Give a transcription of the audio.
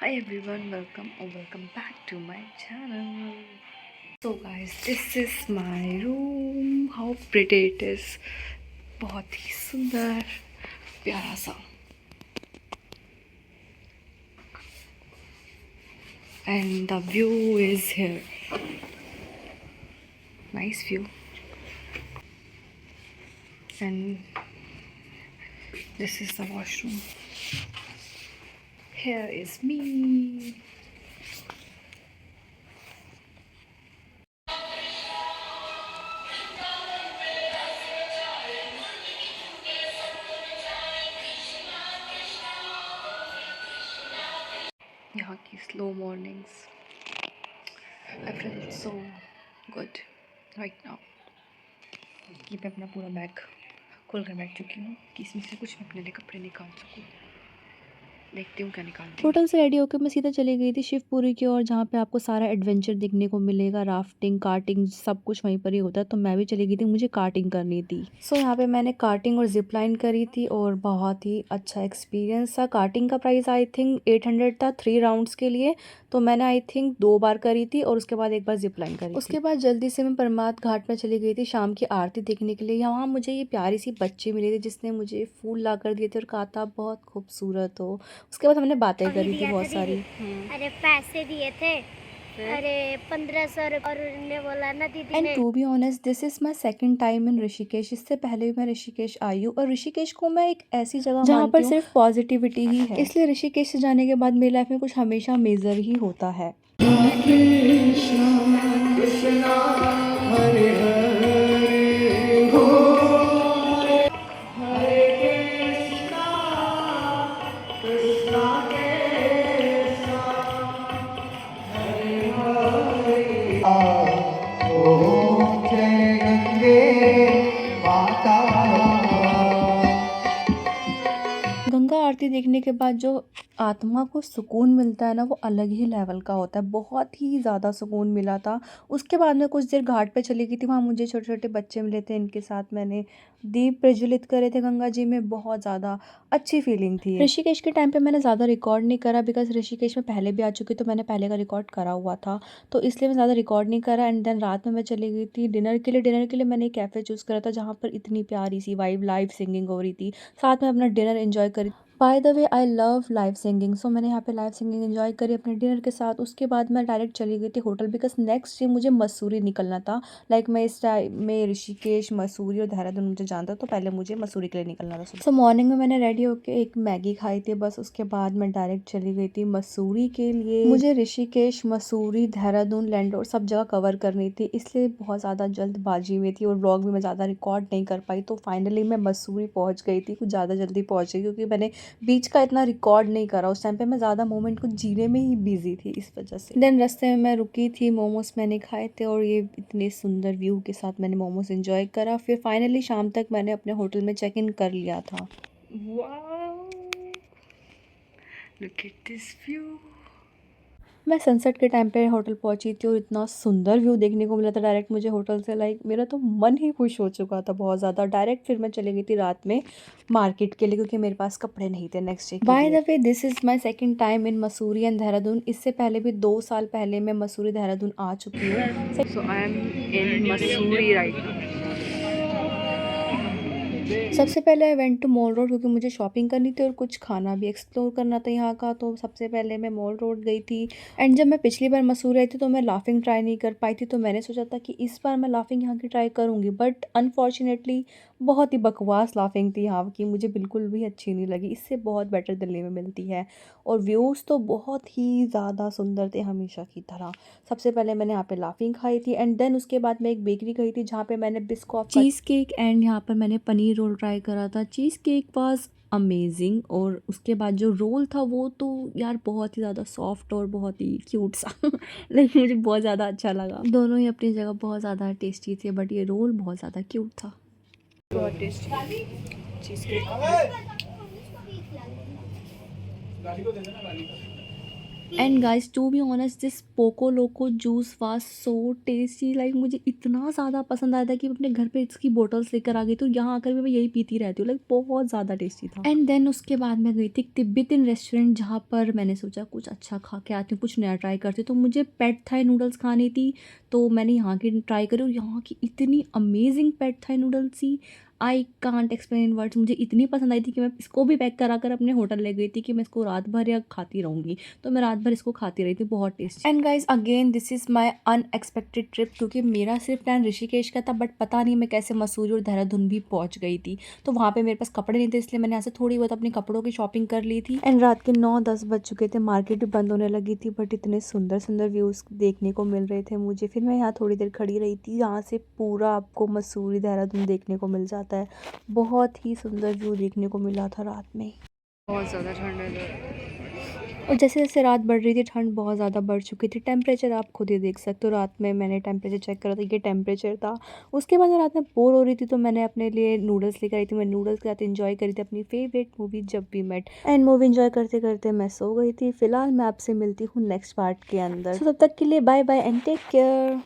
Hi everyone, welcome or welcome back to my channel. So guys, this is my room. How pretty it is. बहुत ही सुंदर प्यारा सा. And the view is here. Nice view. And this is the washroom. Here is me. यहाँ की slow mornings. I feel so good right now. कि मैं अपना पूरा बैग खोल कर बैठ चुकी हूँ कि इसमें से कुछ मैं अपने लिए कपड़े निकाल सकूँ. देखती हूँ क्या निकालती हूँ. होटल से रेडी होकर मैं सीधा चली गई थी शिवपुरी की ओर, जहाँ पे आपको सारा एडवेंचर देखने को मिलेगा। राफ्टिंग, कार्टिंग सब कुछ वहीं पर ही होता है, तो मैं भी चली गई थी, मुझे कार्टिंग करनी थी। सो यहाँ पे मैंने कार्टिंग और जिप लाइन करी थी और बहुत ही अच्छा एक्सपीरियंस था। कार्टिंग का प्राइस आई थिंक 800 था 3 राउंड्स के लिए, तो मैंने आई थिंक 2 बार करी थी और उसके बाद एक बार जिप लाइन करी। उसके बाद जल्दी से मैं परमात घाट में चली गई थी शाम की आरती देखने के लिए। यहाँ मुझे ये प्यारी सी बच्ची मिली थी जिसने मुझे फूल ला कर दिए थे और कहा था बहुत खूबसूरत हो। उसके बाद हमने बातें करी थी बहुत सारी। अरे पैसे दिए थे, अरे 1500 और उन्होंने बोला ना दीदी एंड ने। To be honest this is my second time in Rishikesh. इससे पहले भी मैं ऋषिकेश आई हूँ और ऋषिकेश को मैं एक ऐसी जगह जहाँ पर सिर्फ पॉजिटिविटी ही है, इसलिए ऋषिकेश से जाने के बाद मेरी लाइफ में कुछ हमेशा मेजर ही होता है। गंगा आरती देखने के बाद जो आत्मा को सुकून मिलता है ना, वो अलग ही लेवल का होता है। बहुत ही ज़्यादा सुकून मिला था। उसके बाद मैं कुछ देर घाट पे चली गई थी, वहाँ मुझे छोटे छोटे बच्चे मिले थे, इनके साथ मैंने दीप प्रज्वलित करे थे गंगा जी में। बहुत ज़्यादा अच्छी फीलिंग थी। ऋषिकेश के टाइम पे मैंने ज़्यादा रिकॉर्ड नहीं करा, बिकॉज ऋषिकेश में पहले भी आ चुकी, तो मैंने पहले का रिकॉर्ड करा हुआ था, तो इसलिए मैं ज़्यादा रिकॉर्ड नहीं करा। एंड देन रात में मैं चली गई थी डिनर के लिए। डिनर के लिए मैंने एक कैफ़े चूज़ करा था जहाँ पर इतनी प्यारी सी वाइब, लाइव सिंगिंग हो रही थी, साथ में अपना डिनर एंजॉय करी। By the way I love live singing, so मैंने यहाँ पे लाइव सिंगिंग एंजॉय करी अपने डिनर के साथ। उसके बाद मैं डायरेक्ट चली गई थी होटल, बिकॉज नेक्स्ट डे मुझे मसूरी निकलना था। मैं इस टाइम में ऋषिकेश, मसूरी और देहरादून मुझे जाना था, तो पहले मुझे मसूरी के लिए निकलना था। सो मॉर्निंग में मैंने रेडी होकर एक मैगी खाई थी बस। उसके बाद मैं डायरेक्ट चली गई थी मसूरी के लिए। मुझे ऋषिकेश, मसूरी, देहरादून, लैंडोर सब जगह कवर करनी थी, इसलिए बहुत ज़्यादा जल्दबाजी में थी और व्लॉग भी मैं ज़्यादा रिकॉर्ड नहीं कर पाई। तो फाइनली मैं मसूरी पहुँच गई थी, कुछ ज़्यादा जल्दी पहुँच गई क्योंकि मैंने बीच का इतना रिकॉर्ड नहीं करा। उस टाइम पे मैं ज़्यादा मोमेंट को जीने में ही बिजी थी, इस वजह से। देन रास्ते में मैं रुकी थी, मोमोज मैंने खाए थे और ये इतने सुंदर व्यू के साथ मैंने मोमोज एंजॉय करा। फिर फाइनली शाम तक मैंने अपने होटल में चेक इन कर लिया था। Wow! Look at this view. मैं सनसेट के टाइम पे होटल पहुंची थी और इतना सुंदर व्यू देखने को मिला था डायरेक्ट मुझे होटल से। मेरा तो मन ही खुश हो चुका था बहुत ज़्यादा। डायरेक्ट फिर मैं चली गई थी रात में मार्केट के लिए, क्योंकि मेरे पास कपड़े नहीं थे नेक्स्ट डे के लिए। Bye the way this is my second time in Mussoorie and Dehradun. इससे पहले भी 2 साल पहले मैं मसूरी देहरादून आ चुकी हूँ। So I am in Mussoorie right now. सबसे पहले I went to mall road, क्योंकि मुझे शॉपिंग करनी थी और कुछ खाना भी एक्सप्लोर करना था यहाँ का। तो सबसे पहले मैं मॉल रोड गई थी। एंड जब मैं पिछली बार मसूरी आई थी तो मैं लाफिंग ट्राई नहीं कर पाई थी, तो मैंने सोचा था कि इस बार मैं लाफिंग यहाँ की ट्राई करूँगी, बट अनफॉर्चुनेटली बहुत ही बकवास लाफिंग थी यहाँ की, मुझे बिल्कुल भी अच्छी नहीं लगी। इससे बहुत बेटर दिल्ली में मिलती है और व्यूज़ तो बहुत ही ज़्यादा सुंदर थे हमेशा की तरह। सबसे पहले मैंने यहाँ पे लाफिंग खाई थी एंड देन उसके बाद मैं एक बेकरी गई थी जहाँ पे मैंने बिस्कॉफ, चीज़ केक एंड यहाँ पर मैंने पनीर रोल ट्राई करा था। चीज़ केक वाज अमेजिंग और उसके बाद जो रोल था वो तो यार बहुत ही ज़्यादा सॉफ्ट और बहुत ही क्यूट सा मुझे बहुत ज़्यादा अच्छा लगा। दोनों ही अपनी जगह बहुत ज़्यादा टेस्टी थे, बट ये रोल बहुत ज़्यादा क्यूट था। बहुत tasty cheese cake. And guys to be honest this Poco Loco juice was so tasty, like मुझे इतना ज़्यादा पसंद आया था कि मैं अपने घर पे इसकी बोटल्स लेकर आ गई, तो यहाँ आकर भी मैं यही पीती रहती हूँ, लाइक बहुत ज़्यादा टेस्टी था। एंड देन उसके बाद मैं गई थी एक तिब्बतन रेस्टोरेंट, जहाँ पर मैंने सोचा कुछ अच्छा खा के आती हूँ, कुछ नया ट्राई करती हूँ, तो मुझे पेट थाई नूडल्स खानी थी, तो मैंने यहाँ की ट्राई करी और यहाँ की इतनी अमेजिंग पेट थाई नूडल्स थी, I can't explain in words. मुझे इतनी पसंद आई थी कि मैं इसको भी पैक करा कर अपने होटल ले गई थी कि मैं इसको रात भर या खाती रहूँगी, तो मैं रात भर इसको खाती रही थी, बहुत tasty. And guys again this is my unexpected trip, क्योंकि मेरा सिर्फ प्लान ऋषिकेश का था, बट पता नहीं मैं कैसे मसूरी और देहरादून भी पहुंच गई थी, तो वहाँ पे मेरे पास कपड़े नहीं थे, इसलिए मैंने यहाँ से थोड़ी बहुत अपने कपड़ों की शॉपिंग कर ली थी। एंड रात के 9-10 बज चुके थे, मार्केट भी बंद होने लगी थी, बट इतने सुंदर सुंदर व्यूज़ देखने को मिल रहे थे मुझे, फिर मैं यहाँ थोड़ी देर खड़ी रही थी, यहाँ से पूरा आपको मसूरी देहरादून देखने को मिल जाता है। बहुत ही सुंदर व्यू देखने को मिला था रात में। बहुत ज़्यादा ठंड है इधर। और जैसे जैसे रात बढ़ रही थी, ठंड बहुत ज़्यादा बढ़ चुकी थी, टेम्परेचर आप खुद ही देख सकते हो, रात में मैंने टेम्परेचर चेक करा था, ये टेम्परेचर था। उसके बाद मैं रात में बोर हो रही थी, तो मैंने अपने लिए नूडल्स लेकर आई थी, मैं नूडल्स के साथ एंजॉय करी थी अपनी favourite movie Jab We Met, and movie enjoy करते करते मैं सो गई थी। फिलहाल मैं आपसे मिलती हूँ नेक्स्ट पार्ट के अंदर, तो तब तक के लिए bye bye and take care.